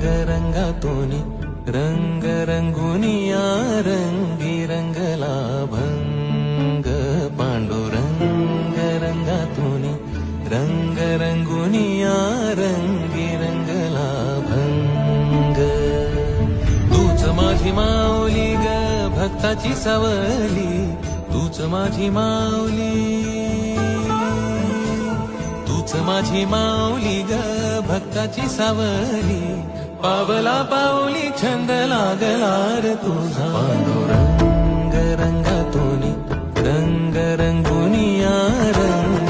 रंगातूनी रंग रंगुनिया रंगी रंगला भंग पांडुरंग रंगातूनी रंग रंगुनिया रंगी रंगला भंग तूच माझी माऊली ग भक्ताची सावली तूच माझी माऊली तूच माझी माऊली ग भक्ताची सावली पावला पाऊली छंद लागला रे तुझा पांडुरंग रंगातूनी रंग रंगुनिया रंग